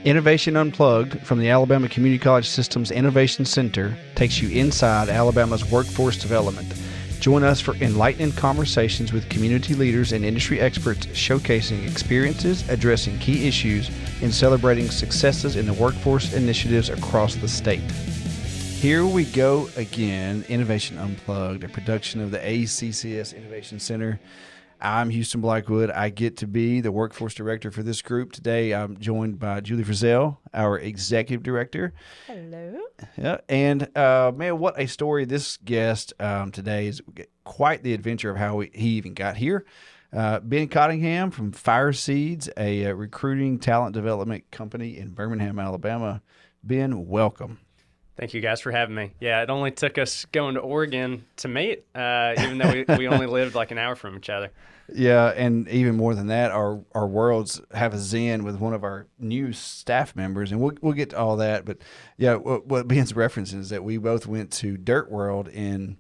Innovation Unplugged from the Alabama Community College System's Innovation Center takes you inside Alabama's workforce development. Join us for enlightening conversations with community leaders and industry experts showcasing experiences, addressing key issues, and celebrating successes in the workforce initiatives across the state. Here we go again, Innovation Unplugged, a production of the ACCS Innovation Center. I'm Houston Blackwood. I get to be the workforce director for this group. Today, I'm joined by Julie Frizzell, our executive director. Hello. Yeah, and man, what a story. This guest today is quite the adventure of how he even got here. Ben Cottingham from FireSeeds, a recruiting talent development company in Birmingham, Alabama. Ben, welcome. Thank you guys for having me. Yeah, it only took us going to Oregon to meet, even though we only lived like an hour from each other. Yeah, and even more than that, our worlds have a Zen with one of our new staff members, and we'll get to all that. But yeah, what Ben's referencing is that we both went to Dirt World in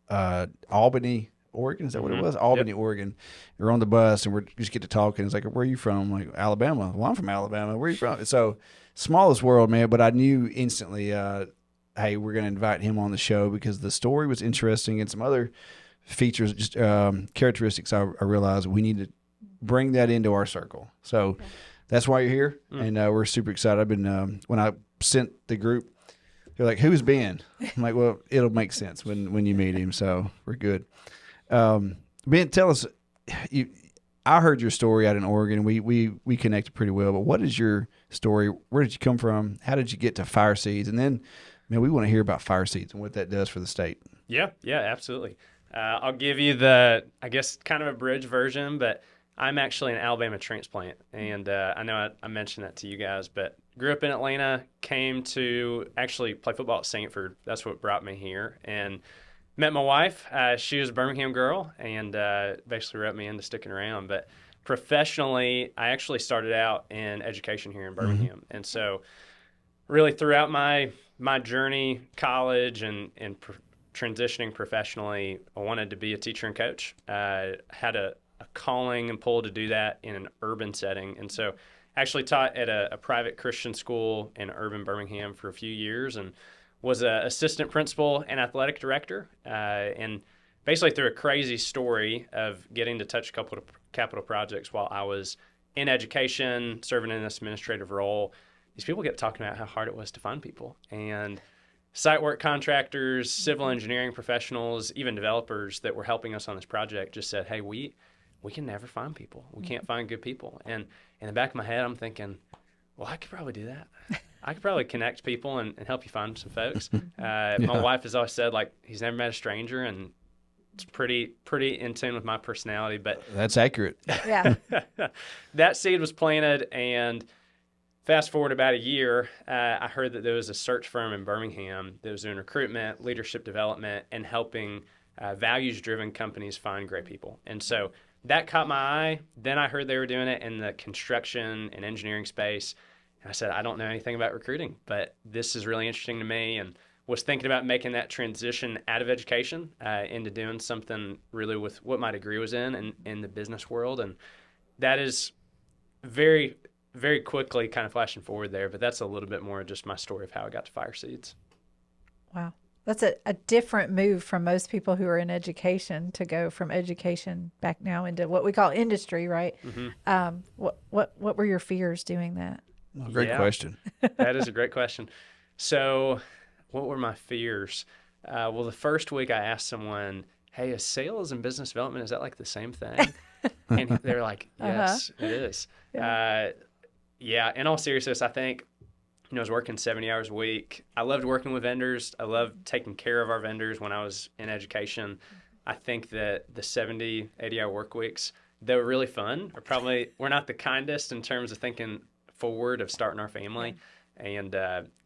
Albany, Oregon. Is that what it was? Albany, yep. Oregon. We're on the bus, and we just get to talking. It's like, where are you from? I'm like, Alabama. Well, I'm from Alabama. Where are you from? So smallest world, man. But I knew instantly, hey, we're going to invite him on the show because the story was interesting and some other features, just characteristics. I realized we need to bring that into our circle. So that's why you're here, and we're super excited. I've been when I sent the group, they're like, "Who's Ben?" I'm like, "Well, it'll make sense when you meet him." So we're good. Ben, tell us. I heard your story out in Oregon. We connected pretty well. But what is your story? Where did you come from? How did you get to FireSeeds? And then, man, we want to hear about FireSeeds and what that does for the state. Yeah, absolutely. I'll give you I guess, kind of a bridge version, but I'm actually an Alabama transplant. And I know I mentioned that to you guys, but grew up in Atlanta, came to actually play football at Sanford. That's what brought me here. And met my wife. She was a Birmingham girl and basically roped me into sticking around. But professionally, I actually started out in education here in Birmingham. Mm-hmm. And so really throughout my journey, college and transitioning professionally, I wanted to be a teacher and coach. Had a calling and pull to do that in an urban setting. And so actually taught at a private Christian school in urban Birmingham for a few years and was an assistant principal and athletic director. And basically through a crazy story of getting to touch a couple of capital projects while I was in education, serving in this administrative role, these people kept talking about how hard it was to find people. And site work contractors, civil engineering professionals, even developers that were helping us on this project just said, hey, we can never find people. We can't find good people. And in the back of my head, I'm thinking, well, I could probably do that. I could probably connect people and help you find some folks. My wife has always said, like, he's never met a stranger, and it's pretty in tune with my personality. But that's accurate. Yeah. That seed was planted, and fast forward about a year, I heard that there was a search firm in Birmingham that was doing recruitment, leadership development, and helping values-driven companies find great people. And so that caught my eye. Then I heard they were doing it in the construction and engineering space. And I said, I don't know anything about recruiting, but this is really interesting to me, and was thinking about making that transition out of education into doing something really with what my degree was in the business world. And that is very, very quickly kind of flashing forward there, but that's a little bit more just my story of how I got to FireSeeds. Wow. That's a different move from most people who are in education to go from education back now into what we call industry, right? Mm-hmm. What were your fears doing that? Great question. That is a great question. So what were my fears? Well, the first week I asked someone, hey, is sales and business development, is that like the same thing? And they're like, yes, it is. Yeah. In all seriousness, I think, I was working 70 hours a week. I loved working with vendors. I loved taking care of our vendors when I was in education. I think that the 70, 80-hour work weeks, they were really fun. We're not the kindest in terms of thinking forward of starting our family. And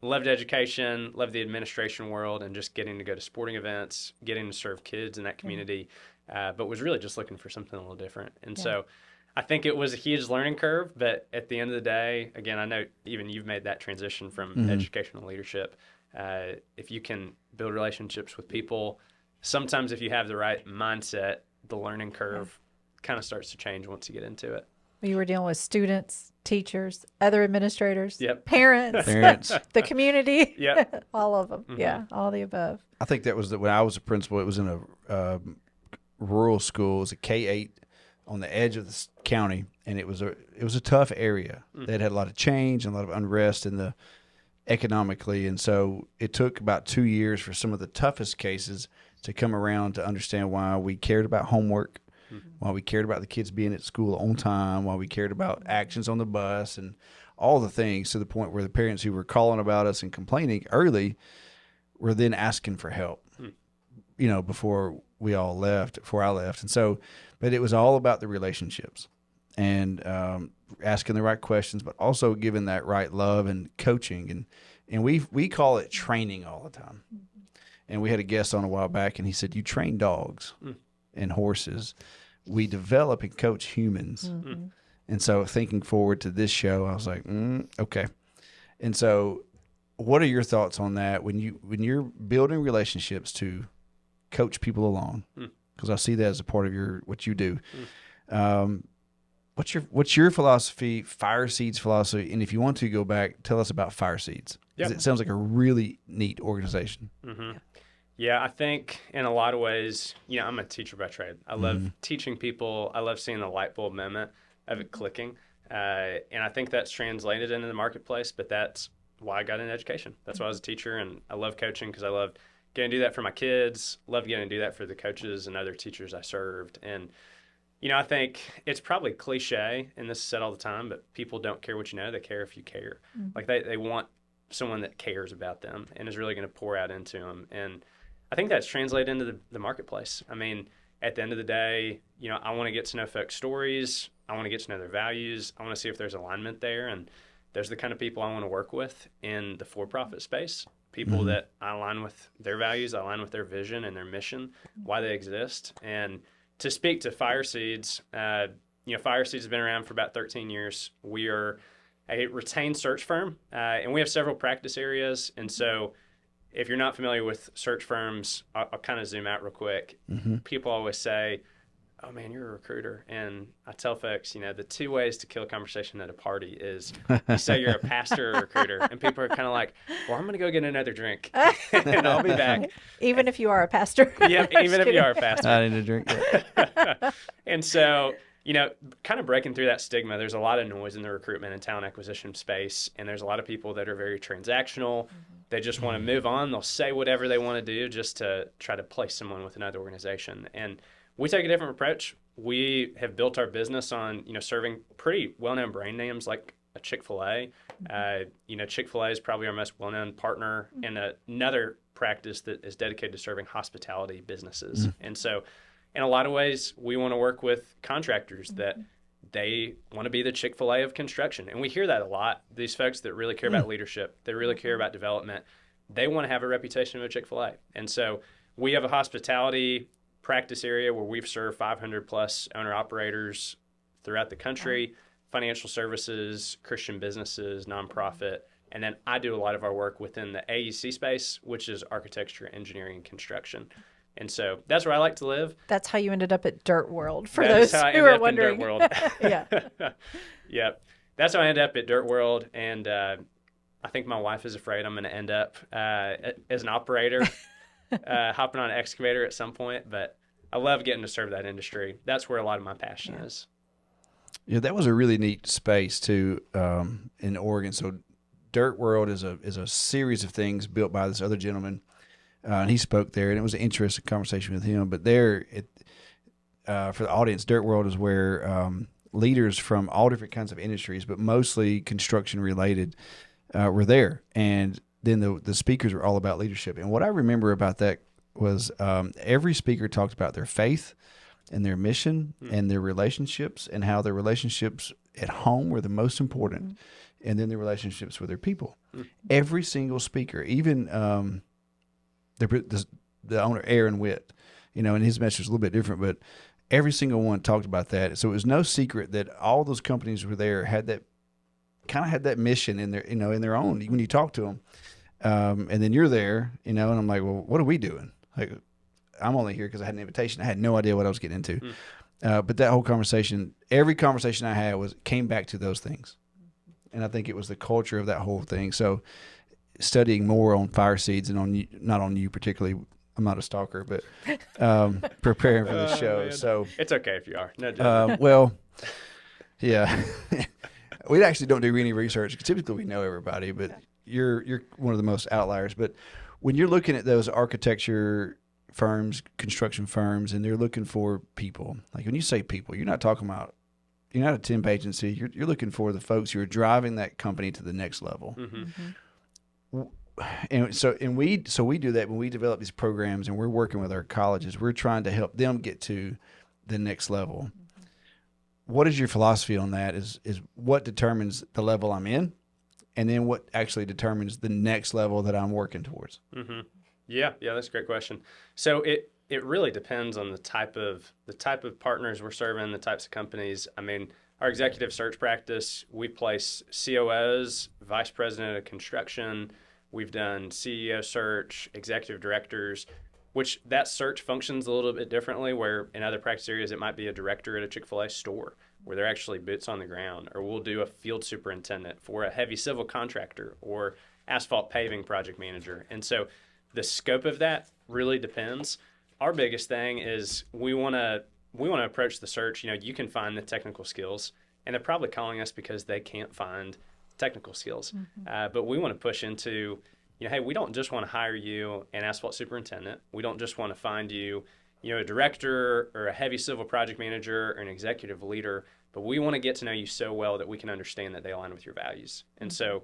loved education, loved the administration world, and just getting to go to sporting events, getting to serve kids in that community, but was really just looking for something a little different. And so I think it was a huge learning curve, but at the end of the day, again, I know even you've made that transition from educational leadership. If you can build relationships with people, sometimes if you have the right mindset, the learning curve kind of starts to change once you get into it. You were dealing with students, teachers, other administrators, Yep. parents, the community, Yep. all of them. Yeah, all the above. I think that was when I was a principal. It was in a rural school. It was a K-8 on the edge of the county, and it was a tough area. That had a lot of change and a lot of unrest in the economically, and so it took about 2 years for some of the toughest cases to come around to understand why we cared about homework, why we cared about the kids being at school on time, why we cared about actions on the bus, and all the things, to the point where the parents who were calling about us and complaining early were then asking for help, before I left. And so, but it was all about the relationships and asking the right questions, but also giving that right love and coaching. And we call it training all the time. And we had a guest on a while back, and he said, you train dogs and horses. We develop and coach humans. And so thinking forward to this show, I was like, okay. And so what are your thoughts on that when you're building relationships to coach people along? Because I see that as a part of what you do. What's your philosophy, FireSeeds philosophy? And if you want to go back, tell us about FireSeeds. Because it sounds like a really neat organization. Yeah, I think in a lot of ways, I'm a teacher by trade. I love teaching people. I love seeing the light bulb moment of it clicking. And I think that's translated into the marketplace, but that's why I got into education. That's why I was a teacher, and I love coaching because I love getting to do that for my kids, love getting to do that for the coaches and other teachers I served. And, I think it's probably cliche, and this is said all the time, but people don't care what you know. They care if you care. Like they want someone that cares about them and is really going to pour out into them. And I think that's translated into the marketplace. I mean, at the end of the day, I want to get to know folks' stories. I want to get to know their values. I want to see if there's alignment there. And there's the kind of people I want to work with in the for-profit space, people that I align with their values, I align with their vision and their mission, why they exist. And to speak to FireSeeds, FireSeeds has been around for about 13 years. We are a retained search firm, and we have several practice areas. And so if you're not familiar with search firms, I'll kind of zoom out real quick. People always say, oh, man, you're a recruiter. And I tell folks, the 2 ways to kill a conversation at a party is you say you're a pastor or a recruiter, and people are kind of like, well, I'm going to go get another drink, and I'll be back. Even if you are a pastor. Yeah, even if you are a pastor. I need a drink. And so, kind of breaking through that stigma, there's a lot of noise in the recruitment and talent acquisition space, and there's a lot of people that are very transactional. They just want to move on. They'll say whatever they want to do just to try to place someone with another organization. And we take a different approach. We have built our business on, serving pretty well-known brand names like a Chick-fil-A. Chick-fil-A is probably our most well-known partner, and another practice that is dedicated to serving hospitality businesses. And so in a lot of ways, we want to work with contractors that they want to be the Chick-fil-A of construction. And we hear that a lot. These folks that really care about leadership, they really care about development, they want to have a reputation of a Chick-fil-A. And so we have a hospitality practice area where we've served 500 plus owner-operators throughout the country, financial services, Christian businesses, nonprofit. And then I do a lot of our work within the AEC space, which is architecture, engineering, and construction. And so that's where I like to live. That's how you ended up at Dirt World, for those who are wondering. Dirt World. Yeah. Yep. That's how I ended up at Dirt World. And I think my wife is afraid I'm going to end up as an operator, hopping on an excavator at some point. But I love getting to serve that industry. That's where a lot of my passion is. Yeah, that was a really neat space too in Oregon. So Dirt World is a series of things built by this other gentleman. And he spoke there, and it was an interesting conversation with him. But there, for the audience, Dirt World is where leaders from all different kinds of industries, but mostly construction related, were there. And then the speakers were all about leadership. And what I remember about that was every speaker talked about their faith and their mission and their relationships, and how their relationships at home were the most important, and then their relationships with their people. Every single speaker, even the owner, Aaron Witt, and his message was a little bit different, but every single one talked about that. So it was no secret that all those companies were there, had that mission in their, in their own, when you talk to them. And then you're there, and I'm like, well, what are we doing? Like, I'm only here because I had an invitation. I had no idea what I was getting into. But that whole conversation, every conversation I had came back to those things. And I think it was the culture of that whole thing. So studying more on FireSeeds and on you, not on you particularly, I'm not a stalker, but preparing for the show. Man. So it's okay if you are. No judgment. well, yeah, we actually don't do any research. Typically, we know everybody, but you're one of the most outliers. But when you're looking at those architecture firms, construction firms, and they're looking for people, like when you say people, you're not talking about, you're not a temp agency. You're looking for the folks who are driving that company to the next level. And so we do that when we develop these programs and we're working with our colleges. We're trying to help them get to the next level. What is your philosophy on that? Is what determines the level I'm in, and then what actually determines the next level that I'm working towards? Yeah, that's a great question. So it really depends on the type of partners we're serving, the types of companies. I mean, our executive search practice, we place COOs, vice president of construction. We've done CEO search, executive directors, which that search functions a little bit differently, where in other practice areas it might be a director at a Chick-fil-A store where they're actually boots on the ground, or we'll do a field superintendent for a heavy civil contractor or asphalt paving project manager. And so the scope of that really depends. Our biggest thing is we want to approach the search. You can find the technical skills, and they're probably calling us because they can't find technical skills. But we want to push into, hey, we don't just want to hire you an asphalt superintendent. We don't just want to find you, a director or a heavy civil project manager or an executive leader, but we want to get to know you so well that we can understand that they align with your values. And so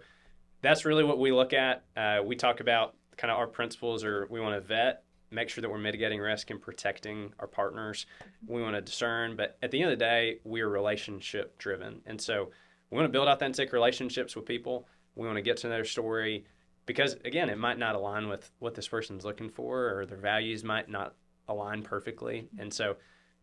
that's really what we look at. We talk about kind of our principles, or we want to vet, make sure that we're mitigating risk and protecting our partners. We want to discern, but at the end of the day, we are relationship driven. And so we want to build authentic relationships with people. We want to get to know their story because, again, it might not align with what this person's looking for, or their values might not align perfectly. And so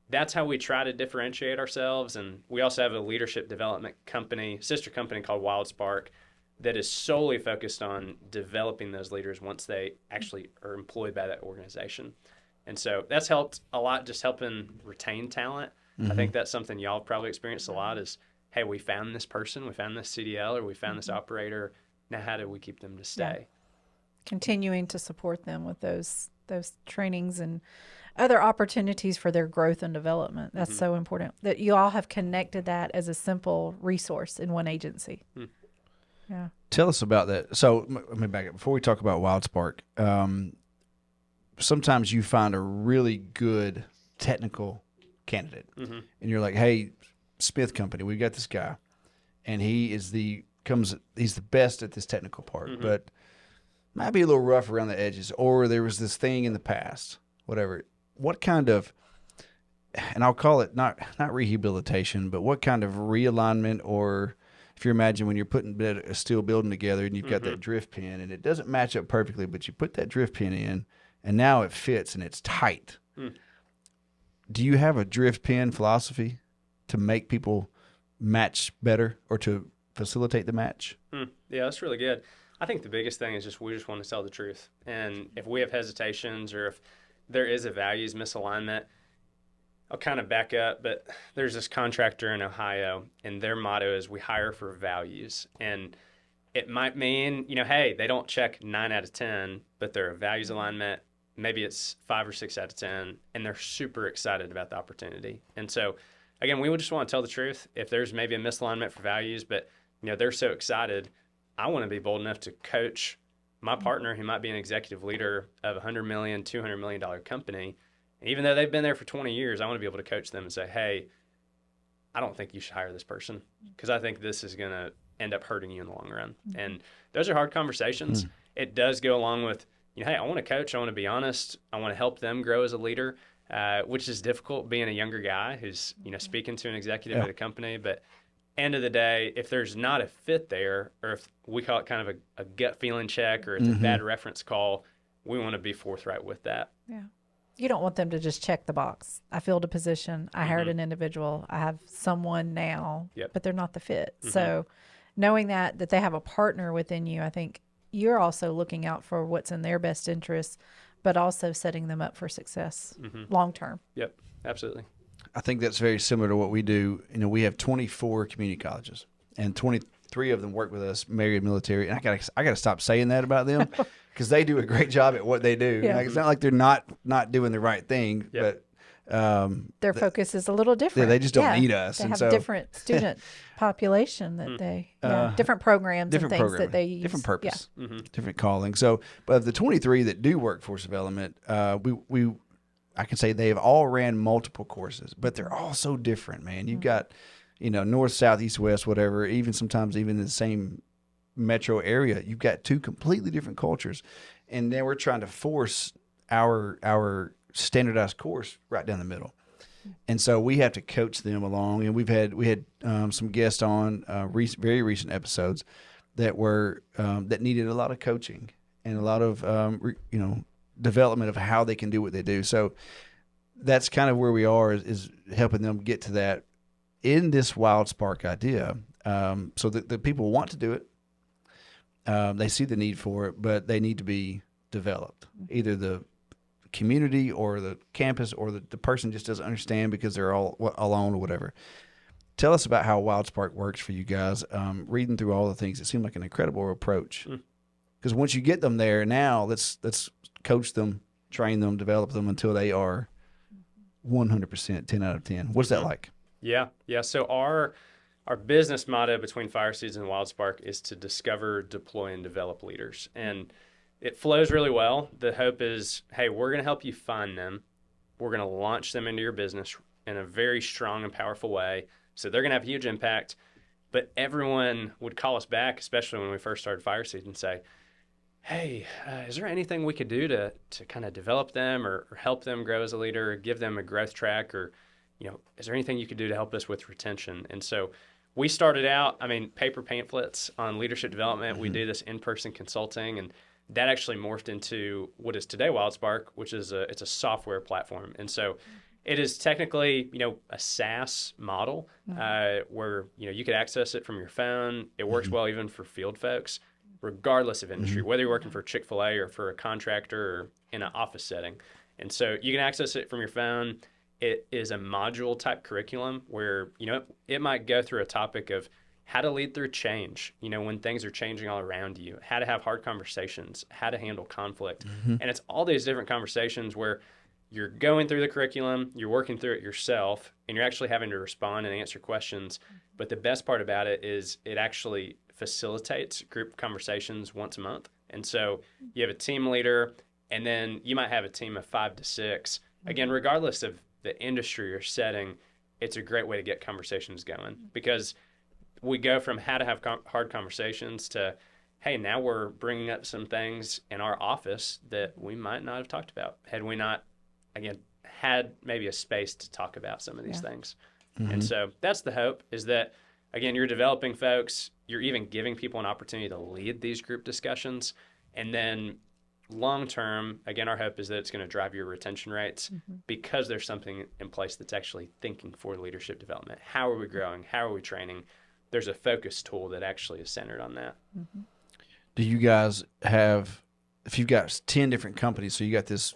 that's how we try to differentiate ourselves. And we also have a leadership development company, sister company called Wild Spark, that is solely focused on developing those leaders once they actually are employed by that organization. And so that's helped a lot, just helping retain talent. I think that's something y'all have probably experienced a lot is, hey, we found this person, we found this CDL, or we found this operator. Now, how do we keep them to stay? Yeah. Continuing to support them with those trainings and other opportunities for their growth and development. That's so important that you all have connected that as a simple resource in one agency. Yeah. Tell us about that. So let me back up. Before we talk about Wild Spark, sometimes you find a really good technical candidate, and you're like, hey, Smith Company, we got this guy, and he's the best at this technical part, but might be a little rough around the edges, or there was this thing in the past, whatever. What kind of, and I'll call it not rehabilitation, but what kind of realignment, or if you imagine when you're putting a steel building together and you've got that drift pin and it doesn't match up perfectly, but you put that drift pin in and now it fits and it's tight. Do you have a drift pin philosophy to make people match better or to facilitate the match? Yeah, that's really good. I think the biggest thing is just we just want to tell the truth. And if we have hesitations or if there is a values misalignment, I'll kind of back up, but there's this contractor in Ohio, and their motto is we hire for values. And it might mean, hey, they don't check 9 out of 10, but they're a values alignment. Maybe it's 5 or 6 out of 10, and they're super excited about the opportunity. And so, again, we would just want to tell the truth. If there's maybe a misalignment for values, but they're so excited, I want to be bold enough to coach my partner who might be an executive leader of a $100 million, $200 million company. And even though they've been there for 20 years, I want to be able to coach them and say, hey, I don't think you should hire this person because I think this is going to end up hurting you in the long run. And those are hard conversations. It does go along with, hey, I want to coach. I want to be honest. I want to help them grow as a leader, which is difficult being a younger guy who's, speaking to an executive at a company. But end of the day, if there's not a fit there, or if we call it kind of a gut feeling check, or it's a bad reference call, we want to be forthright with that. Yeah. You don't want them to just check the box. I filled a position. I hired an individual. I have someone now, but they're not the fit. So knowing that they have a partner within you, I think you're also looking out for what's in their best interest, but also setting them up for success long term. Yep, absolutely. I think that's very similar to what we do. You know, we have 24 community colleges, and 23 of them work with us, married military. And I gotta stop saying that about them because they do a great job at what they do. Yeah. Like, it's not like they're not doing the right thing, Yep. but Their focus is a little different. they just don't need us. They And have so- a different student population that they, different programs different and things programming, that they use. different purpose, Mm-hmm. different calling. So, but of the 23 that do workforce development, I can say they've all ran multiple courses, but they're all so different, man. You've got, you know, north, south, east, west, whatever, even sometimes even in the same metro area, you've got two completely different cultures. And then we're trying to force our standardized course right down the middle. And so we have to coach them along. And we had some guests on very recent episodes that were that needed a lot of coaching and a lot of development of how they can do what they do. So that's kind of where we are is helping them get to that in this Wild Spark idea. So that the people want to do it. They see the need for it, but they need to be developed. Either the community or the campus or the person just doesn't understand because they're all alone or whatever. Tell us about how Wild Spark works for you guys. Reading through all the things, it seemed like an incredible approach. Because once you get them there, now let's coach them, train them, develop them until they are 100%, 10 out of 10. What's that like? Yeah. So our business motto between FireSeeds and WildSpark is to discover, deploy, and develop leaders. And it flows really well. The hope is, hey, we're going to help you find them. We're going to launch them into your business in a very strong and powerful way. So they're going to have a huge impact. But everyone would call us back, especially when we first started FireSeeds, and say, hey, is there anything we could do to kind of develop them or help them grow as a leader, or give them a growth track, or, you know, is there anything you could do to help us with retention? And so we started out, paper pamphlets on leadership development. We do this in-person consulting, and that actually morphed into what is today WildSpark, which is it's a software platform. And so it is technically, a SaaS model where, you could access it from your phone. It works well even for field folks, regardless of industry, whether you're working for Chick-fil-A or for a contractor or in an office setting. And so you can access it from your phone. It is a module type curriculum where, it might go through a topic of how to lead through change, when things are changing all around you, how to have hard conversations, how to handle conflict. And it's all these different conversations where you're going through the curriculum, you're working through it yourself, and you're actually having to respond and answer questions. But the best part about it is it actually facilitates group conversations once a month. And so you have a team leader, and then you might have a team of 5 to 6. Again, regardless of the industry or setting, it's a great way to get conversations going, because we go from how to have hard conversations to, hey, now we're bringing up some things in our office that we might not have talked about had we not, again, had maybe a space to talk about some of these things. And so that's the hope, is that, again, you're developing folks, you're even giving people an opportunity to lead these group discussions. And then long term, again, our hope is that it's going to drive your retention rates because there's something in place that's actually thinking for leadership development. How are we growing? How are we training? There's a focus tool that actually is centered on that. Do you guys have, if you've got 10 different companies, so you got this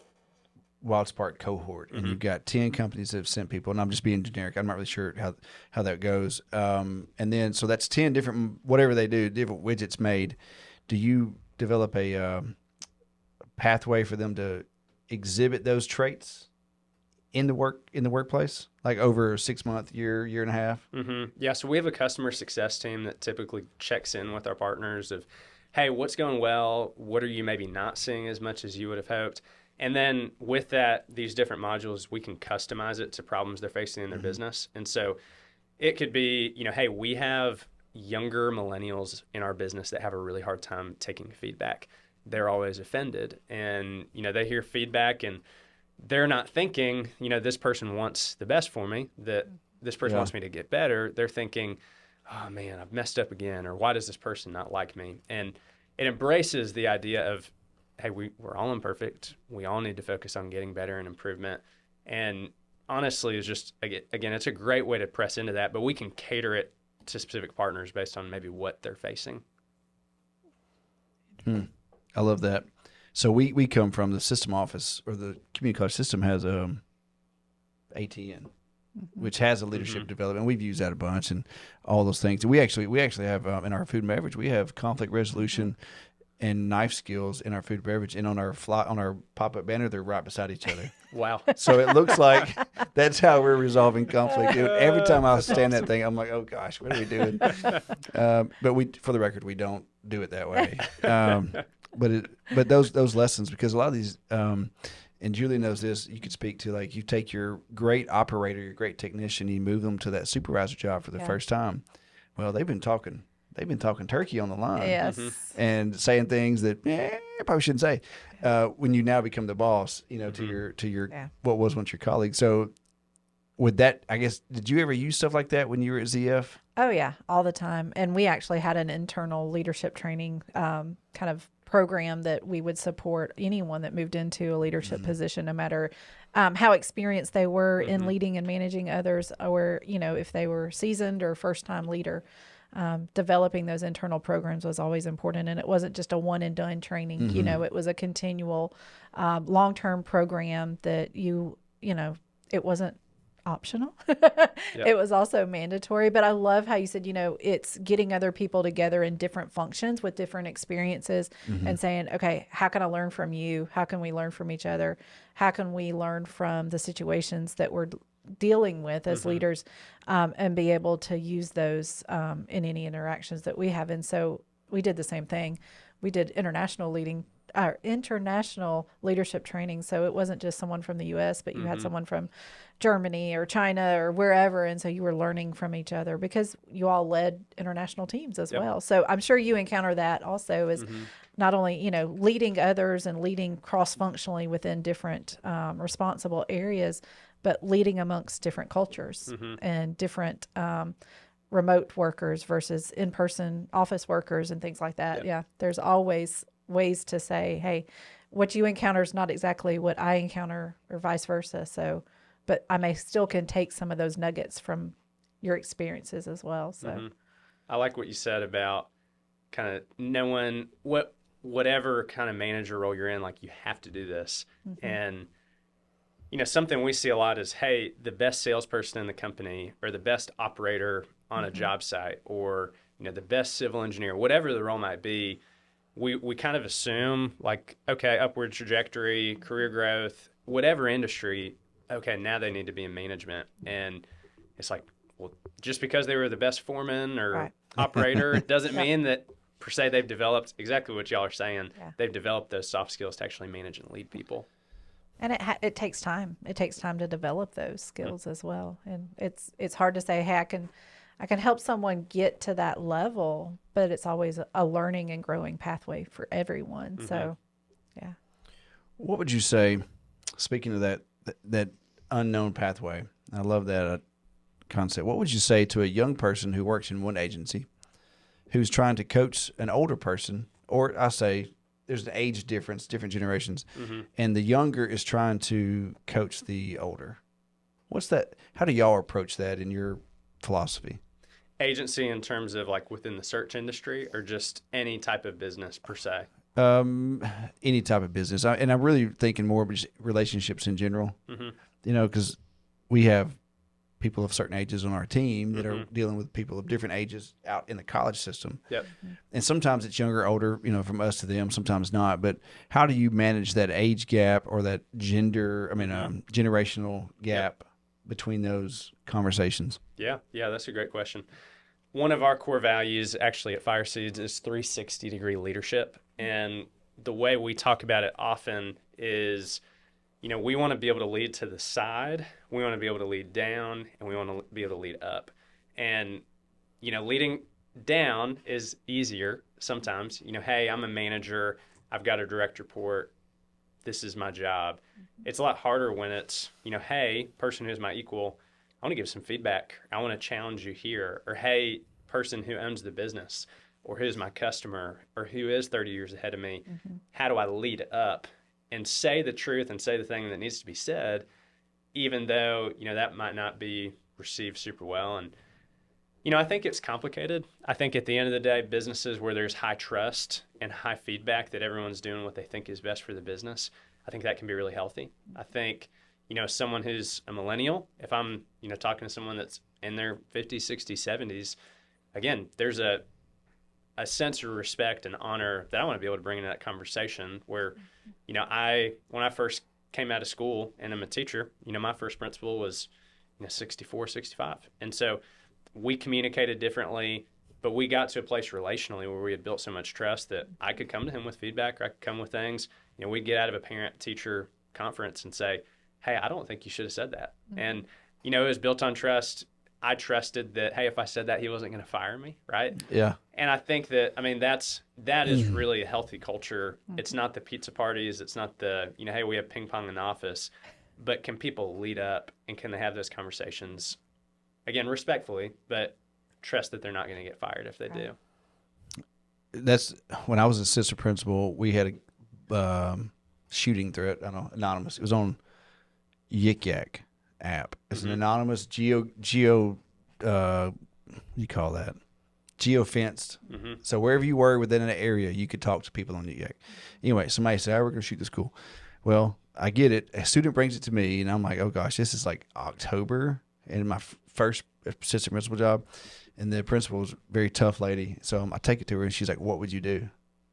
WildSpark cohort, and you've got 10 companies that have sent people, and I'm just being generic. I'm not really sure how that goes. And then, so that's 10 different, whatever they do, different widgets made. Do you develop a pathway for them to exhibit those traits in the workplace, like over a 6-month, year and a half? Yeah, so we have a customer success team that typically checks in with our partners of, hey, what's going well? What are you maybe not seeing as much as you would have hoped? And then with that, these different modules, we can customize it to problems they're facing in their business. And so it could be, hey, we have younger millennials in our business that have a really hard time taking feedback. They're always offended, and, they hear feedback and they're not thinking, this person wants the best for me, that this person wants me to get better. They're thinking, oh man, I've messed up again, or why does this person not like me? And it embraces the idea of, hey, we're all imperfect. We all need to focus on getting better and improvement. And honestly, it's just, again, it's a great way to press into that, but we can cater it to specific partners based on maybe what they're facing. I love that. So we come from the system office, or the community college system has ATN. which has a leadership development. We've used that a bunch and all those things. We actually have in our food and beverage, we have conflict resolution and knife skills in our food and beverage, and on our pop-up banner, they're right beside each other. Wow. So it looks like that's how we're resolving conflict. Every time I stand that thing, I'm like, oh gosh, what are we doing? But for the record, we don't do it that way. But those lessons, because a lot of these, and Julie knows this, you could speak to, like, you take your great operator, your great technician, you move them to that supervisor job for the first time. Well, they've been talking turkey on the line. Yes. And saying things that I probably shouldn't say. When you now become the boss, to your what was once your colleague. So with that, I guess, did you ever use stuff like that when you were at ZF? Oh yeah, all the time. And we actually had an internal leadership training kind of program that we would support anyone that moved into a leadership position, no matter how experienced they were in leading and managing others, or if they were seasoned or first time leader. Developing those internal programs was always important, and it wasn't just a one and done training. It was a continual long-term program that it wasn't optional. It was also mandatory. But I love how you said, it's getting other people together in different functions with different experiences and saying, okay, how can I learn from you? How can we learn from each other? How can we learn from the situations that we're dealing with as leaders, and be able to use those in any interactions that we have. And so we did the same thing. We did international leadership training. So it wasn't just someone from the U.S., but you had someone from Germany or China or wherever. And so you were learning from each other because you all led international teams as well. So I'm sure you encounter that also as not only, leading others and leading cross-functionally within different responsible areas, but leading amongst different cultures and different remote workers versus in-person office workers and things like that. Yeah, there's always ways to say, hey, what you encounter is not exactly what I encounter, or vice versa. So, but I can take some of those nuggets from your experiences as well. So I like what you said about kind of knowing whatever kind of manager role you're in, like, you have to do this. And something we see a lot is, hey, the best salesperson in the company, or the best operator on a job site, or, the best civil engineer, whatever the role might be, we kind of assume, like, okay, upward trajectory, career growth, whatever industry, okay, now they need to be in management. And it's like, well, just because they were the best foreman or operator, it doesn't mean that per se they've developed exactly what y'all are saying. They've developed those soft skills to actually manage and lead people. And it takes time. It takes time to develop those skills as well. And it's hard to say, hey, I can help someone get to that level, but it's always a learning and growing pathway for everyone. So, yeah. What would you say, speaking of that unknown pathway, I love that concept. What would you say to a young person who works in one agency, who's trying to coach an older person, or I say, there's an age difference, different generations, and the younger is trying to coach the older? What's that? How do y'all approach that in your philosophy? Agency in terms of, like, within the search industry, or just any type of business per se? Any type of business. And I'm really thinking more of just relationships in general, because we have people of certain ages on our team that are dealing with people of different ages out in the college system. And sometimes it's younger, older, from us to them, sometimes not. But how do you manage that age gap, or that generational gap between those conversations? Yeah, that's a great question. One of our core values actually at FireSeeds is 360-degree leadership. And the way we talk about it often is, we want to be able to lead to the side, we want to be able to lead down, and we want to be able to lead up. And, leading down is easier sometimes. Hey, I'm a manager, I've got a direct report, this is my job. It's a lot harder when it's, hey, person who's my equal, I want to give some feedback. I want to challenge you here. Or, hey, person who owns the business, or who's my customer, or who is 30 years ahead of me, how do I lead up and say the truth and say the thing that needs to be said, even though, that might not be received super well. And, I think it's complicated. I think at the end of the day, businesses where there's high trust and high feedback that everyone's doing what they think is best for the business, I think that can be really healthy. I think, someone who's a millennial, if I'm, talking to someone that's in their 50s, 60s, 70s, again, there's a sense of respect and honor that I want to be able to bring into that conversation where, when I first came out of school and I'm a teacher, my first principal was, 64, 65. And so we communicated differently, but we got to a place relationally where we had built so much trust that I could come to him with feedback or I could come with things. We'd get out of a parent-teacher conference and say, hey, I don't think you should have said that. Mm-hmm. And, it was built on trust. I trusted that, hey, if I said that, he wasn't going to fire me, right? Yeah. And I think that, that is really a healthy culture. Mm-hmm. It's not the pizza parties. It's not the, hey, we have ping pong in the office. But can people lead up and can they have those conversations, again, respectfully, but trust that they're not going to get fired if they do? That's when I was assistant principal, we had a shooting threat. I don't know, anonymous. It was on Yik Yak app. It's an anonymous you call that? Geo-fenced. Mm-hmm. So wherever you were within an area, you could talk to people on Yik Yak. Anyway, somebody said, we're going to shoot this cool. Well, I get it. A student brings it to me, and I'm like, oh, gosh, this is like October, and my first assistant principal job, and the principal was a very tough lady. So I take it to her, and she's like, what would you do?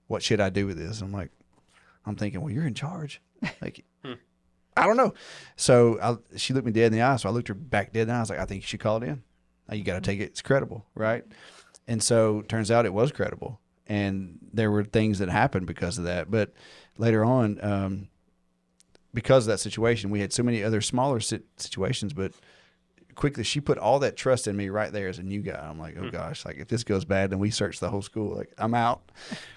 What should I do with this? I'm thinking, well, you're in charge. Like, I don't know. So she looked me dead in the eye, so I looked her back dead in the eye. I was like, I think you should call it in. You got to take it. It's credible, right? And so turns out it was credible, and there were things that happened because of that. But later on, because of that situation, we had so many other smaller situations, but quickly she put all that trust in me right there as a new guy. I'm like, oh gosh, like if this goes bad, then we search the whole school. Like I'm out.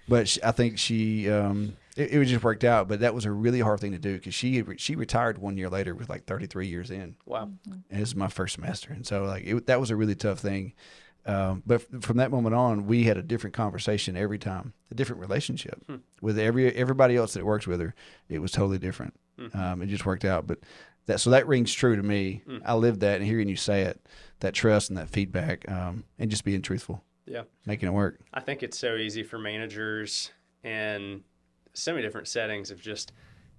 But I think she, it just worked out. But that was a really hard thing to do because she retired 1 year later with like 33 years in. Wow. And this is my first semester, and so like that was a really tough thing. But from that moment on, we had a different conversation every time, a different relationship with everybody else that works with her. It was totally different. It just worked out. But that rings true to me. I lived that, and hearing you say it, that trust and that feedback, and just being truthful. Yeah. Making it work. I think it's so easy for managers in so many different settings of just,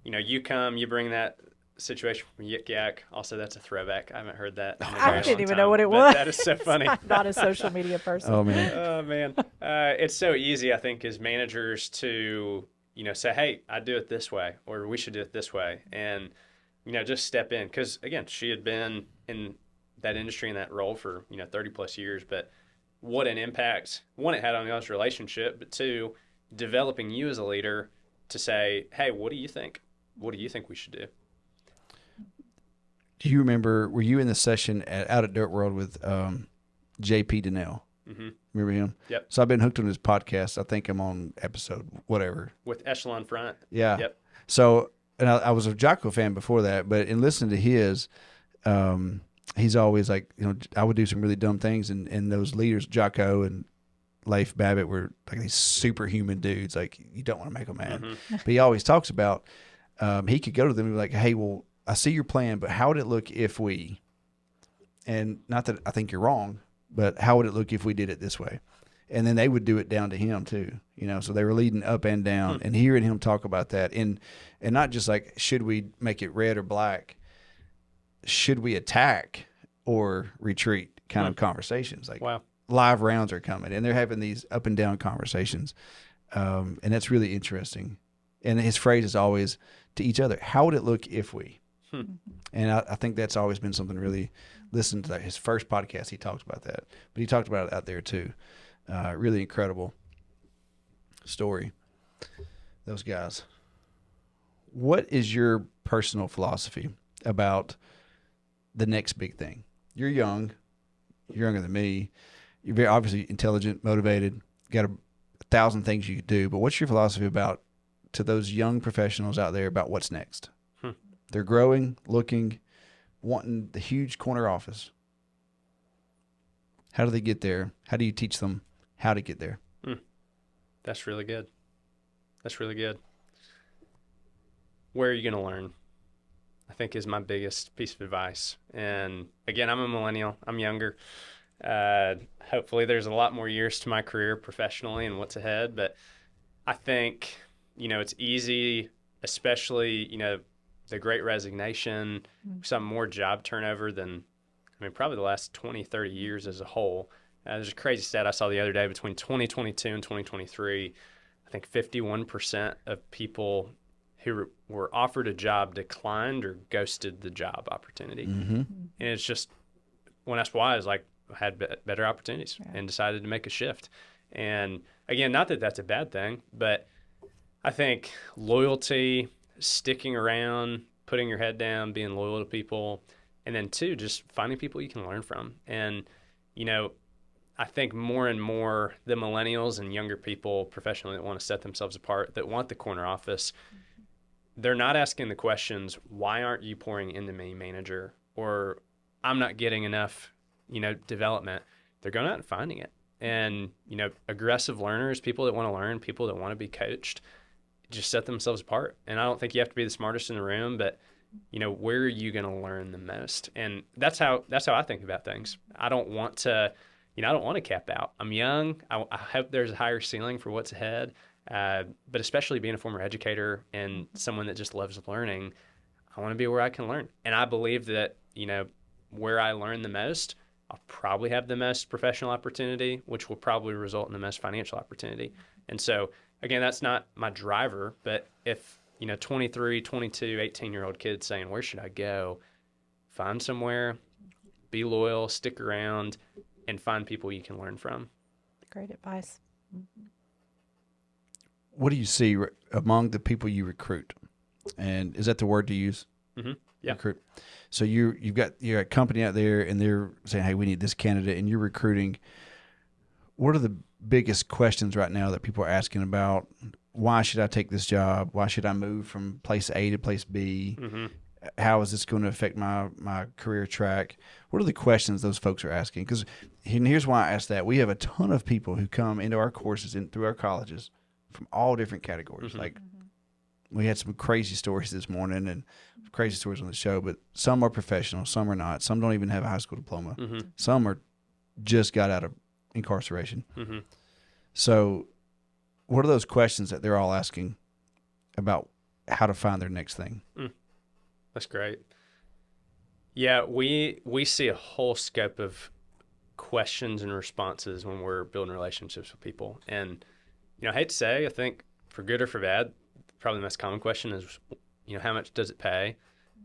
you come, you bring that situation from Yik Yak. Also, that's a throwback. I haven't heard that. I didn't even know what it was. That is so funny. I'm not a social media person. Oh, man. Oh, man. It's so easy, I think, as managers to, say, hey, I do it this way, or we should do it this way. And, just step in. Because, again, she had been in that industry, in that role for, 30 plus years. But what an impact, one, it had on y'all's relationship, but two, developing you as a leader to say, hey, what do you think? What do you think we should do? Do you remember, were you in the session out at Dirt World with JP Donnell? Mm-hmm. Remember him? Yep. So I've been hooked on his podcast. I think I'm on episode whatever. With Echelon Front. Yeah. Yep. So, and I was a Jocko fan before that, but in listening to his, he's always like, I would do some really dumb things, and those leaders, Jocko and Leif Babbitt, were like these superhuman dudes. Like, you don't want to make them mad. Mm-hmm. But he always talks about, he could go to them and be like, hey, well, I see your plan, but how would it look if we, and not that I think you're wrong, but how would it look if we did it this way? And then they would do it down to him too, so they were leading up and down, and hearing him talk about that, and not just like, should we make it red or black? Should we attack or retreat kind of conversations? Like, wow. Live rounds are coming, and they're having these up and down conversations. And that's really interesting. And his phrase is always to each other, how would it look if we? And I think that's always been something really, listen to that. His first podcast, he talked about that, but he talked about it out there too. Really incredible story. Those guys. What is your personal philosophy about the next big thing? You're young. You're younger than me. You're very obviously intelligent, motivated. Got 1,000 things you could do. But what's your philosophy about to those young professionals out there about what's next? They're growing, looking, wanting the huge corner office. How do they get there? How do you teach them how to get there? That's really good. That's really good. Where are you going to learn? I think is my biggest piece of advice. And again, I'm a millennial. I'm younger. Hopefully there's a lot more years to my career professionally and what's ahead. But I think, it's easy, especially, the Great Resignation, some more job turnover than, I mean, probably the last 20, 30 years as a whole. There's a crazy stat I saw the other day between 2022 and 2023. I think 51% of people who were offered a job declined or ghosted the job opportunity. And it's just, when asked why, it's like, I had better opportunities and decided to make a shift. And again, not that that's a bad thing, but I think loyalty, sticking around, putting your head down, being loyal to people, and then two, just finding people you can learn from. And, you know, I think more and more the millennials and younger people professionally that want to set themselves apart, that want the corner office, they're not asking the questions, why aren't you pouring into me, manager? Or I'm not getting enough, you know, development. They're going out and finding it. And, you know, aggressive learners, people that want to learn, people that want to be coached, just set themselves apart. And I don't think you have to be the smartest in the room, but, you know, where are you going to learn the most? And that's how I think about things. I don't want to, you know, I don't want to cap out. I'm young. I hope there's a higher ceiling for what's ahead. But especially being a former educator and someone that just loves learning, I want to be where I can learn. And I believe that, you know, where I learn the most, I'll probably have the most professional opportunity, which will probably result in the most financial opportunity. And so, again, that's not my driver, but if, you know, 23, 22, 18-year-old kids saying, where should I go? Find somewhere, be loyal, stick around, and find people you can learn from. Great advice. What do you see among the people you recruit? And is that the word to use? Mm-hmm. Yeah. Recruit. So you're a company out there and they're saying, hey, we need this candidate, and you're recruiting. What are the biggest questions right now that people are asking about? Why should I take this job? Why should I move from place A to place B? Mm-hmm. How is this going to affect my career track? What are the questions those folks are asking? Because here's why I ask that. We have a ton of people who come into our courses and through our colleges from all different categories. Mm-hmm. Like, we had some crazy stories this morning and crazy stories on the show, but some are professional, some are not. Some don't even have a high school diploma. Mm-hmm. Some are just got out of incarceration. Mm-hmm. So what are those questions that they're all asking about how to find their next thing? That's great. Yeah, we see a whole scope of questions and responses when we're building relationships with people. And, you know, I hate to say, I think for good or for bad, probably the most common question is, you know, how much does it pay?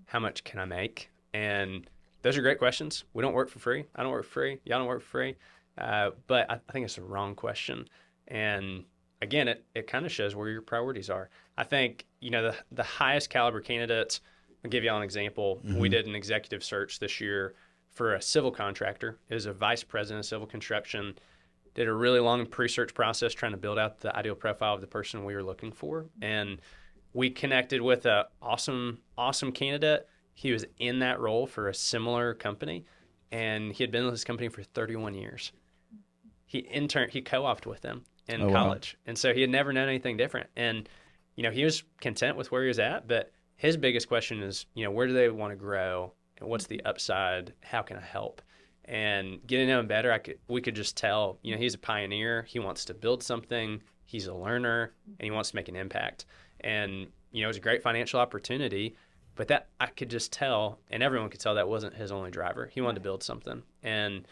How much can I make? And those are great questions. We don't work for free. I don't work for free. Y'all don't work for free. But I think it's the wrong question. And again, it kind of shows where your priorities are. I think, you know, the highest caliber candidates, I'll give y'all an example. Mm-hmm. We did an executive search this year for a civil contractor. It was a vice president of civil construction. Did a really long pre-search process trying to build out the ideal profile of the person we were looking for. And we connected with an awesome candidate. He was in that role for a similar company, and he had been with his company for 31 years. He co-opted with them in college. Wow. And so he had never known anything different. And, you know, he was content with where he was at, but his biggest question is, you know, where do they want to grow? And what's the upside? How can I help? And getting to know him better, we could just tell, you know, he's a pioneer. He wants to build something. He's a learner, and he wants to make an impact. And, you know, it was a great financial opportunity, but that I could just tell, and everyone could tell that wasn't his only driver. He wanted to build something. And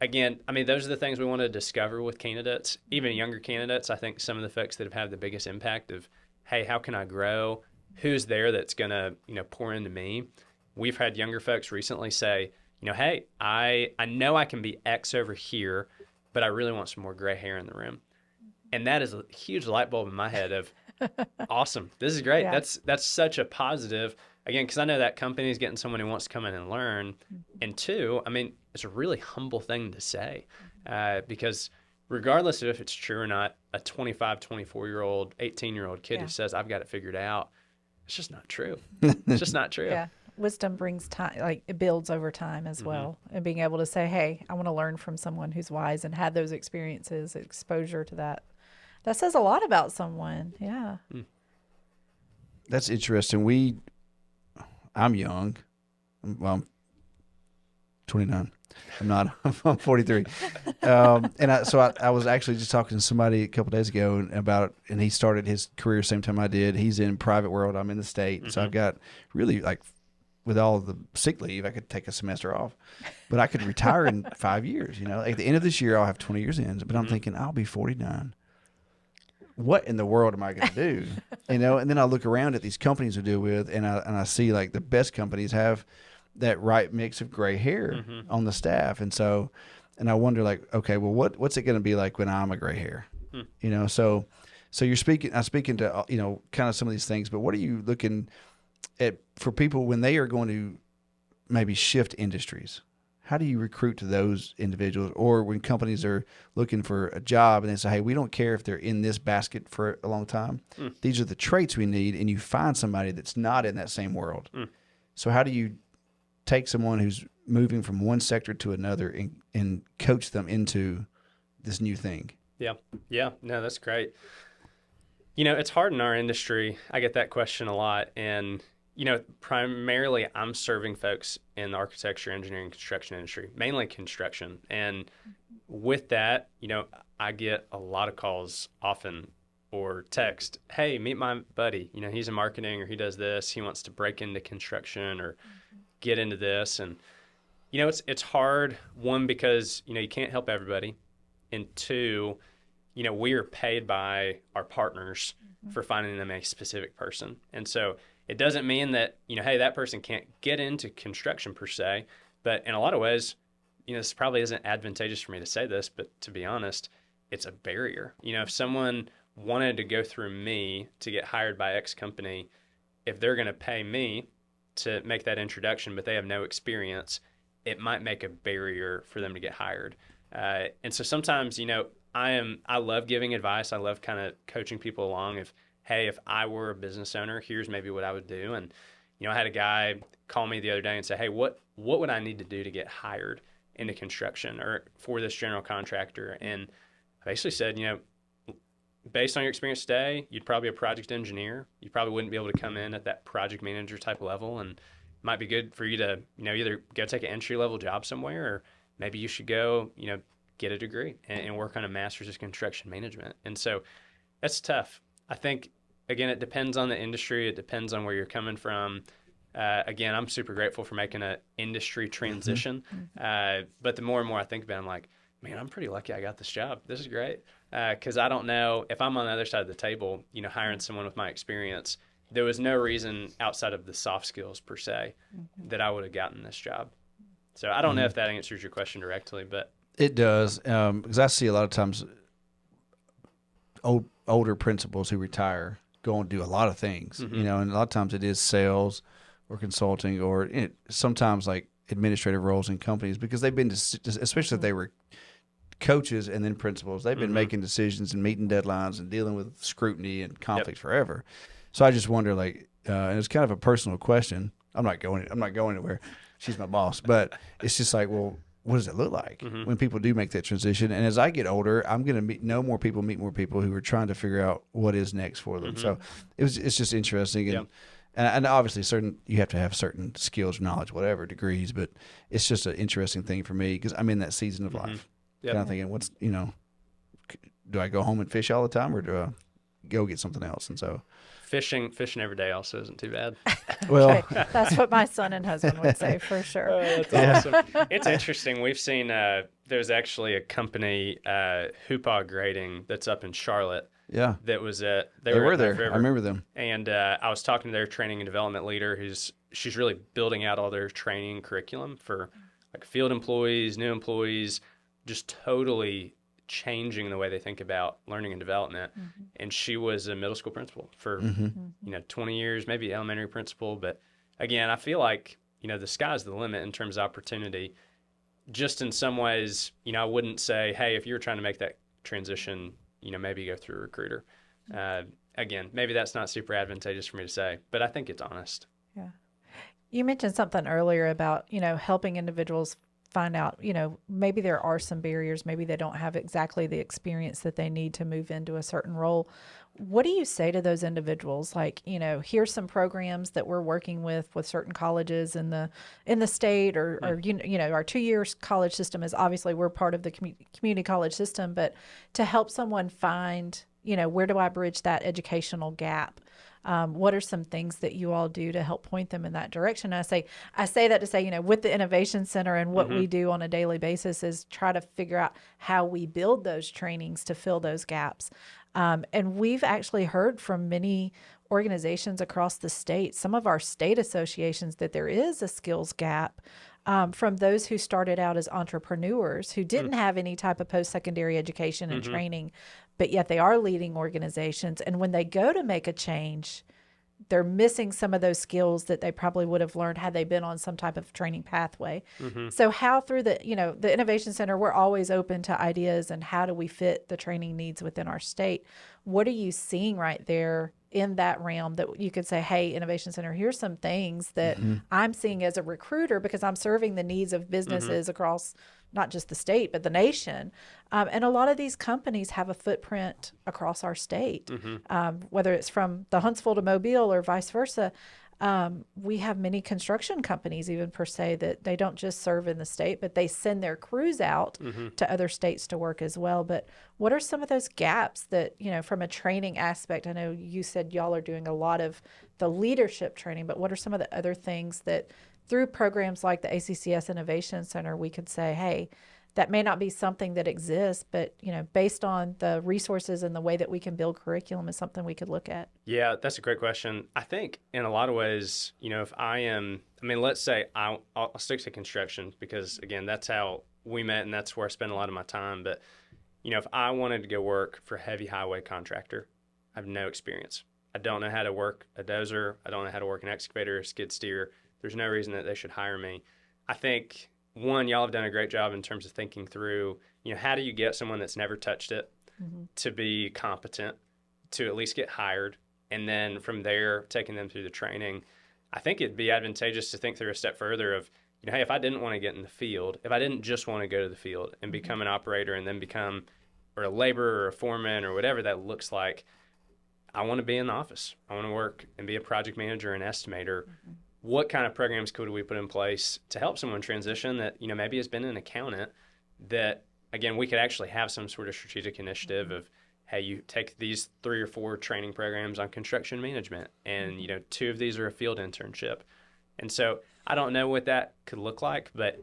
again, I mean, those are the things we want to discover with candidates, even younger candidates. I think some of the folks that have had the biggest impact of, hey, how can I grow? Who's there that's going to, you know, pour into me? We've had younger folks recently say, you know, hey, I know I can be X over here, but I really want some more gray hair in the room. And that is a huge light bulb in my head of, awesome, this is great. Yeah. That's such a positive, again, because I know that company is getting someone who wants to come in and learn. And two, I mean, it's a really humble thing to say because regardless of if it's true or not, a 25, 24-year-old, 18-year-old kid who says, I've got it figured out, it's just not true. It's just not true. Yeah. Wisdom brings time, like it builds over time as well. And being able to say, hey, I want to learn from someone who's wise and had those experiences, exposure to that. That says a lot about someone. Yeah. That's interesting. I'm young. Well, I'm 29. I'm not. I'm 43. I was actually just talking to somebody a couple days ago and he started his career same time I did. He's in private world. I'm in the state. So I've got really like, with all the sick leave, I could take a semester off, but I could retire in 5 years. At the end of this year, I'll have 20 years in, but I'm thinking I'll be 49. What in the world am I going to do? And then I look around at these companies I deal with, and I see like the best companies have that right mix of gray hair on the staff. And I wonder like, okay, well, what's it going to be like when I'm a gray hair? So I'm speaking to, kind of some of these things, but what are you looking at for people when they are going to maybe shift industries? How do you recruit to those individuals? Or when companies are looking for a job and they say, hey, we don't care if they're in this basket for a long time. These are the traits we need. And you find somebody that's not in that same world. So how do you take someone who's moving from one sector to another and coach them into this new thing? Yeah. No, that's great. It's hard in our industry. I get that question a lot. And, primarily I'm serving folks in the architecture, engineering, construction industry, mainly construction. And with that, I get a lot of calls often or text, hey, meet my buddy. He's in marketing or he does this. He wants to break into construction or get into this. And, it's hard, one, because, you can't help everybody. And two, we are paid by our partners for finding them a specific person. And so it doesn't mean that, hey, that person can't get into construction per se. But in a lot of ways, this probably isn't advantageous for me to say this, but to be honest, it's a barrier. If someone wanted to go through me to get hired by X company, if they're going to pay me to make that introduction, but they have no experience, it might make a barrier for them to get hired. And so sometimes, I love giving advice. I love kind of coaching people along. If I were a business owner, here's maybe what I would do. And, I had a guy call me the other day and say, hey, what would I need to do to get hired into construction or for this general contractor? And I basically said, based on your experience today, you'd probably be a project engineer. You probably wouldn't be able to come in at that project manager type level. And it might be good for you to, either go take an entry level job somewhere, or maybe you should go, get a degree and work on a master's of construction management. And so that's tough. I think, again, it depends on the industry. It depends on where you're coming from. Again, I'm super grateful for making an industry transition. But the more and more I think about it, I'm like, man, I'm pretty lucky I got this job. This is great. Because I don't know if I'm on the other side of the table, hiring someone with my experience, there was no reason outside of the soft skills per se that I would have gotten this job. So I don't know if that answers your question directly, but it does. Because I see a lot of times older principals who retire go and do a lot of things, and a lot of times it is sales or consulting or sometimes like administrative roles in companies, because they've been, especially if they were coaches and then principals, they've been making decisions and meeting deadlines and dealing with scrutiny and conflicts forever. So I just wonder, like, and it's kind of a personal question. I'm not going anywhere. She's my boss, but it's just like, well, what does it look like when people do make that transition? And as I get older, I'm going to meet more people who are trying to figure out what is next for them. So it's just interesting. And obviously you have to have certain skills, knowledge, whatever, degrees, but it's just an interesting thing for me because I'm in that season of life. Kind of thinking, do I go home and fish all the time or do I go get something else? And so fishing every day also isn't too bad. Well, that's what my son and husband would say for sure. That's awesome. It's interesting. We've seen there's actually a company, Hoopaw Grading, that's up in Charlotte. Yeah, that was at they were there. I remember them. And I was talking to their training and development leader, she's really building out all their training curriculum for like field employees, new employees, just totally changing the way they think about learning and development. And she was a middle school principal for 20 years, maybe elementary principal. But again, I feel like the sky's the limit in terms of opportunity. Just in some ways, I wouldn't say, hey, if you were trying to make that transition, maybe go through a recruiter. Again, maybe that's not super advantageous for me to say, but I think it's honest. Yeah. You mentioned something earlier about helping individuals find out, maybe there are some barriers. Maybe they don't have exactly the experience that they need to move into a certain role. What do you say to those individuals? Like, here's some programs that we're working with certain colleges in the state, or our 2-year college system is obviously, we're part of the community college system, but to help someone find, where do I bridge that educational gap? What are some things that you all do to help point them in that direction? And I say that to say, with the Innovation Center and what we do on a daily basis is try to figure out how we build those trainings to fill those gaps. And we've actually heard from many organizations across the state, some of our state associations, that there is a skills gap. From those who started out as entrepreneurs who didn't have any type of post-secondary education and training, but yet they are leading organizations. And when they go to make a change, they're missing some of those skills that they probably would have learned had they been on some type of training pathway. So how through the Innovation Center, we're always open to ideas and how do we fit the training needs within our state? What are you seeing right there in that realm that you could say, hey, Innovation Center, here's some things that I'm seeing as a recruiter because I'm serving the needs of businesses across not just the state, but the nation. And a lot of these companies have a footprint across our state, whether it's from the Huntsville to Mobile or vice versa. We have many construction companies, even per se, that they don't just serve in the state, but they send their crews out to other states to work as well. But what are some of those gaps that, from a training aspect? I know you said y'all are doing a lot of the leadership training, but what are some of the other things that through programs like the ACCS Innovation Center, we could say, hey, that may not be something that exists, but, based on the resources and the way that we can build curriculum is something we could look at? Yeah, that's a great question. I think in a lot of ways, if let's say I'll stick to construction because, again, that's how we met and that's where I spend a lot of my time. But, if I wanted to go work for a heavy highway contractor, I have no experience. I don't know how to work a dozer. I don't know how to work an excavator, skid steer. There's no reason that they should hire me. I think, one, y'all have done a great job in terms of thinking through, how do you get someone that's never touched it to be competent, to at least get hired, and then from there, taking them through the training. I think it'd be advantageous to think through a step further of, hey, if I didn't want to get in the field, if I didn't just want to go to the field and become an operator and then become or a laborer or a foreman or whatever that looks like, I want to be in the office. I want to work and be a project manager and estimator. What kind of programs could we put in place to help someone transition that, maybe has been an accountant that, again, we could actually have some sort of strategic initiative of, hey, you take these 3 or 4 training programs on construction management and, 2 of these are a field internship. And so I don't know what that could look like, but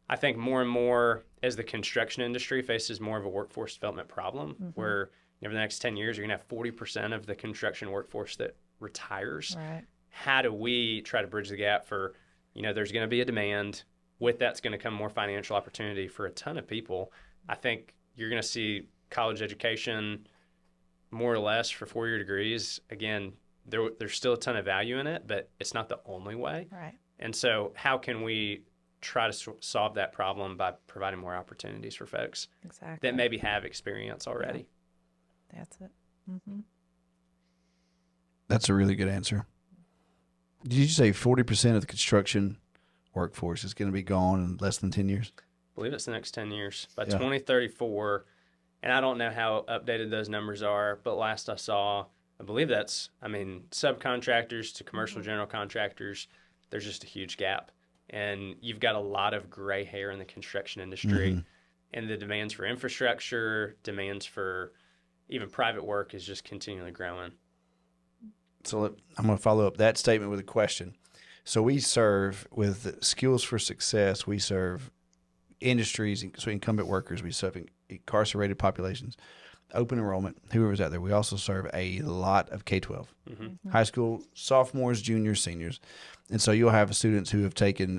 I think more and more as the construction industry faces more of a workforce development problem where over the next 10 years, you're going to have 40% of the construction workforce that retires. Right. How do we try to bridge the gap for, there's going to be a demand. With that's going to come more financial opportunity for a ton of people. I think you're going to see college education more or less for 4-year degrees. Again, there's still a ton of value in it, but it's not the only way. Right. And so how can we try to solve that problem by providing more opportunities for folks that maybe have experience already? Yeah. That's it. That's a really good answer. Did you say 40% of the construction workforce is going to be gone in less than 10 years? I believe it's the next 10 years. By 2034, and I don't know how updated those numbers are, but last I saw, I believe that's, subcontractors to commercial general contractors, there's just a huge gap. And you've got a lot of gray hair in the construction industry. And the demands for infrastructure, demands for even private work is just continually growing. So I'm going to follow up that statement with a question. So we serve with Skills for Success. We serve industries, so incumbent workers. We serve incarcerated populations, open enrollment, whoever's out there. We also serve a lot of K-12, high school sophomores, juniors, seniors. And so you'll have students who have taken,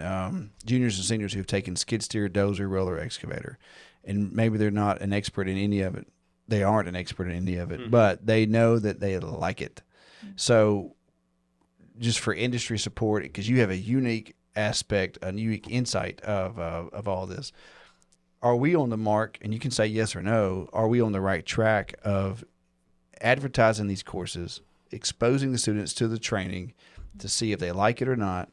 juniors and seniors who have taken skid steer, dozer, roller, excavator. And maybe they're not an expert in any of it. They aren't an expert in any of it, but they know that they like it. So just for industry support, because you have a unique aspect, a unique insight of all this, are we on the mark, and you can say yes or no, are we on the right track of advertising these courses, exposing the students to the training to see if they like it or not,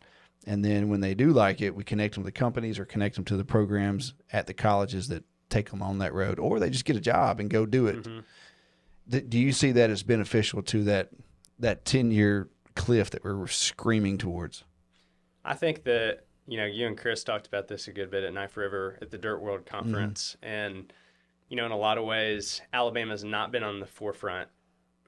And then when they do like it, we connect them to the companies or connect them to the programs at the colleges that take them on that road, or they just get a job and go do it. Do you see that as beneficial to that 10-year cliff that we're screaming towards? I think that, you and Chris talked about this a good bit at Knife River at the Dirt World Conference. And, in a lot of ways, Alabama's not been on the forefront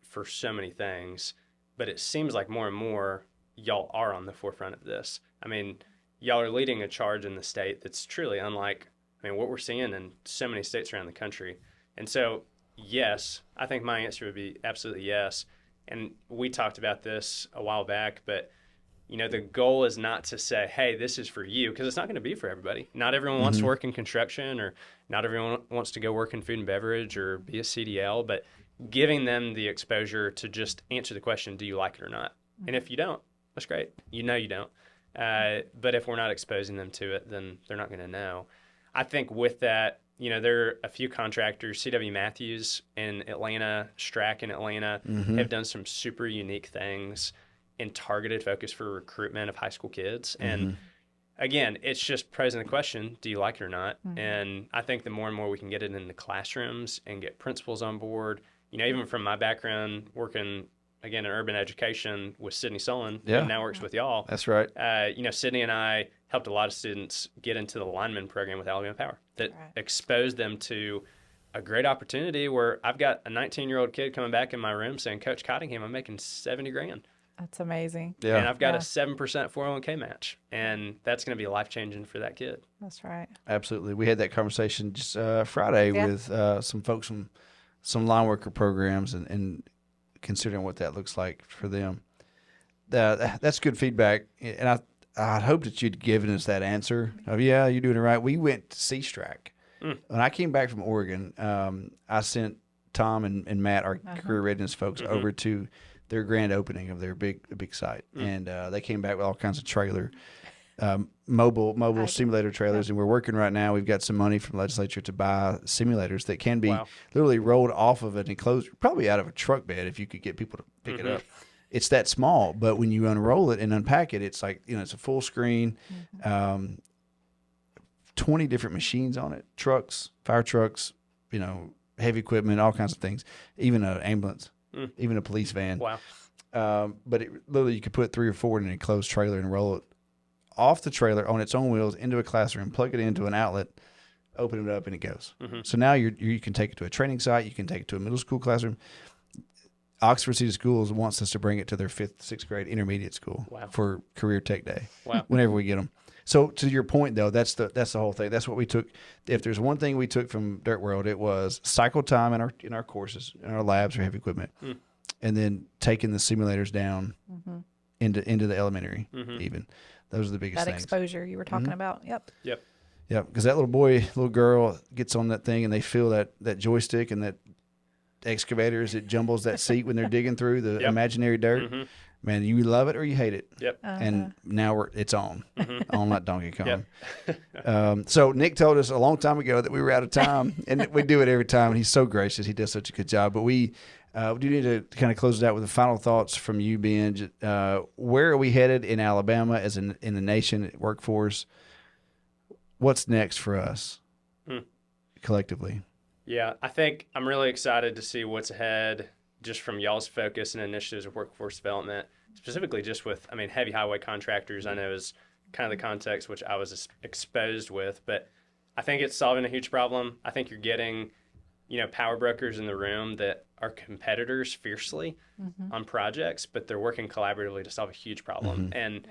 for so many things, but it seems like more and more y'all are on the forefront of this. I mean, y'all are leading a charge in the state that's truly unlike, what we're seeing in so many states around the country. And so, yes, I think my answer would be absolutely yes. And we talked about this a while back, but the goal is not to say, hey, this is for you, because it's not going to be for everybody. Not everyone wants to work in construction, or not everyone wants to go work in food and beverage or be a CDL, but giving them the exposure to just answer the question, do you like it or not? And if you don't, that's great. You don't. But if we're not exposing them to it, then they're not going to know. I think with that, there are a few contractors, C.W. Matthews in Atlanta, Strack in Atlanta, have done some super unique things in targeted focus for recruitment of high school kids. And again, it's just posing the question, do you like it or not? And I think the more and more we can get it in the classrooms and get principals on board, even from my background working, again, in urban education with Sydney Solon, who now works with y'all. That's right. Sydney and I helped a lot of students get into the lineman program with Alabama Power that exposed them to a great opportunity where I've got a 19-year-old kid coming back in my room saying, Coach Cottingham, I'm making $70,000. That's amazing. Yeah. And I've got a 7% 401k match, and that's going to be life-changing for that kid. That's right. Absolutely. We had that conversation just Friday with some folks from some line worker programs and considering what that looks like for them. That's good feedback. And I hope that you'd given us that answer of, yeah, you're doing it right. We went to C-Strack. When I came back from Oregon, I sent Tom and Matt, our career readiness folks, over to their grand opening of their big site. And they came back with all kinds of trailer, mobile simulator trailers. And we're working right now. We've got some money from the legislature to buy simulators that can be literally rolled off of an enclosed, probably out of a truck bed if you could get people to pick it up. It's that small, but when you unroll it and unpack it, it's like, it's a full screen, 20 different machines on it, trucks, fire trucks, heavy equipment, all kinds of things, even an ambulance, even a police van. Wow. But literally you could put 3 or 4 in an enclosed trailer and roll it off the trailer on its own wheels into a classroom, plug it into an outlet, open it up, and it goes. So now you can take it to a training site. You can take it to a middle school classroom. Oxford City Schools wants us to bring it to their 5th, 6th grade intermediate school for Career Tech Day. Whenever we get them. So to your point, though, that's the whole thing. That's what we took. If there's one thing we took from Dirt World, it was cycle time in our courses, in our labs or heavy equipment, and then taking the simulators down into the elementary. Even those are the biggest things. That exposure you were talking about. Yep. Because that little girl gets on that thing and they feel that joystick and that excavator as it jumbles that seat when they're digging through the imaginary dirt. Man, you love it or you hate it. And now it's on like Donkey Kong. So Nick told us a long time ago that we were out of time, and we do it every time. And he's so gracious; he does such a good job. But we do need to kind of close it out with the final thoughts from you, Ben. Where are we headed in Alabama as in the nation workforce? What's next for us collectively? Yeah, I think I'm really excited to see what's ahead just from y'all's focus and initiatives of workforce development, specifically just with, heavy highway contractors, I know is kind of the context which I was exposed with, but I think it's solving a huge problem. I think you're getting, power brokers in the room that are competitors fiercely on projects, but they're working collaboratively to solve a huge problem. And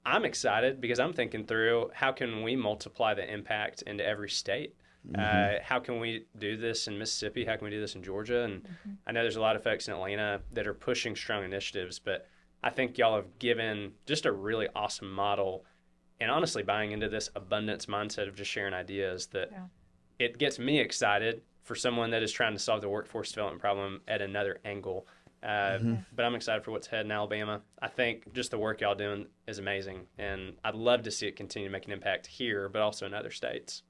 I'm excited because I'm thinking through how can we multiply the impact into every state? How can we do this in Mississippi? How can we do this in Georgia? And I know there's a lot of folks in Atlanta that are pushing strong initiatives, but I think y'all have given just a really awesome model and honestly buying into this abundance mindset of just sharing ideas that it gets me excited for someone that is trying to solve the workforce development problem at another angle. But I'm excited for what's ahead in Alabama. I think just the work y'all doing is amazing, and I'd love to see it continue to make an impact here, but also in other states.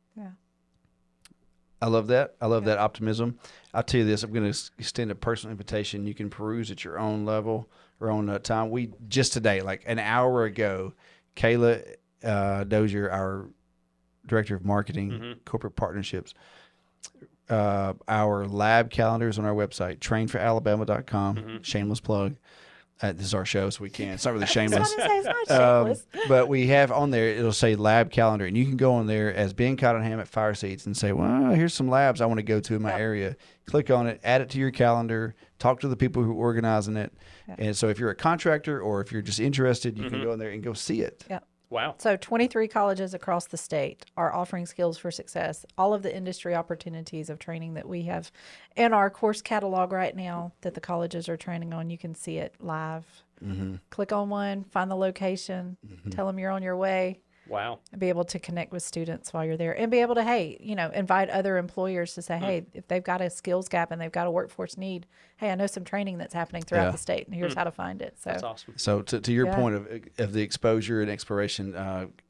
I love that. I love that optimism. I'll tell you this. I'm going to extend a personal invitation. You can peruse at your own level or own time. We just today, like an hour ago, Kayla Dozier, our director of marketing, corporate partnerships. Our lab calendar is on our website, trainforalabama.com. Shameless plug. This is our show, so we can. It's not really shameless. It's not shameless. But we have on there, it'll say lab calendar, and you can go on there as Ben Cottingham at FireSeeds and say, well, here's some labs I want to go to in my area. Click on it, add it to your calendar, talk to the people who are organizing it. And so if you're a contractor or if you're just interested, you can go in there and go see it. Yep. Wow. So 23 colleges across the state are offering Skills for Success, all of the industry opportunities of training that we have in our course catalog right now that the colleges are training on. You can see it live. Click on one, find the location, tell them you're on your way. Wow. And be able to connect with students while you're there and be able to, hey, invite other employers to say, hey, if they've got a skills gap and they've got a workforce need, hey, I know some training that's happening throughout the state and here's how to find it. So that's awesome. So to your point of the exposure and exploration,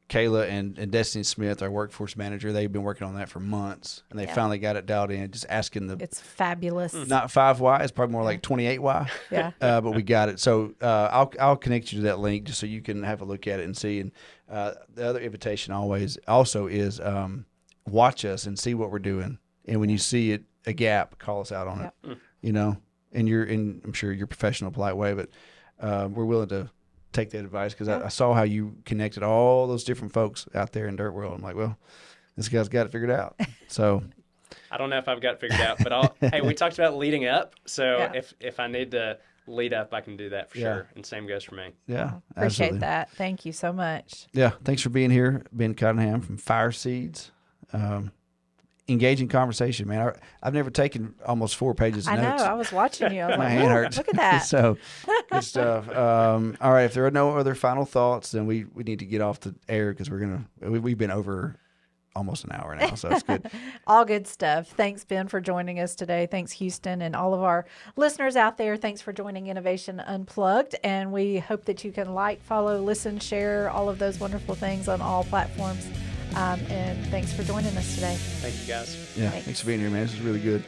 Kayla and Destiny Smith, our workforce manager, they've been working on that for months, and they finally got it dialed in. Just asking it's fabulous. Not 5Y, it's probably more like 28Y. Yeah. But we got it. So I'll connect you to that link just so you can have a look at it and see. And the other invitation also is watch us and see what we're doing. And when you see a gap, call us out on it. And I'm sure your professional, polite way, but we're willing to take that advice because I saw how you connected all those different folks out there in Dirt World. I'm like, well, this guy's got it figured out. So I don't know if I've got it figured out, but hey, we talked about leading up. So if I need to lead up, I can do that for sure. And same goes for me. Yeah. Appreciate absolutely. that. Thank you so much. Yeah. Thanks for being here. Ben Cottingham from FireSeeds. Engaging conversation, man. I've never taken almost 4 pages of notes. I know. I was watching you. I was My like, hand hurts. look at that. So good stuff. All right. If there are no other final thoughts, then we need to get off the air because we've been over almost an hour now, so it's good. All good stuff. Thanks, Ben, for joining us today. Thanks, Houston, and all of our listeners out there. Thanks for joining Innovation Unplugged, and we hope that you can like, follow, listen, share, all of those wonderful things on all platforms. And thanks for joining us today. Thank you, guys. Yeah, thanks for being here, man. This is really good.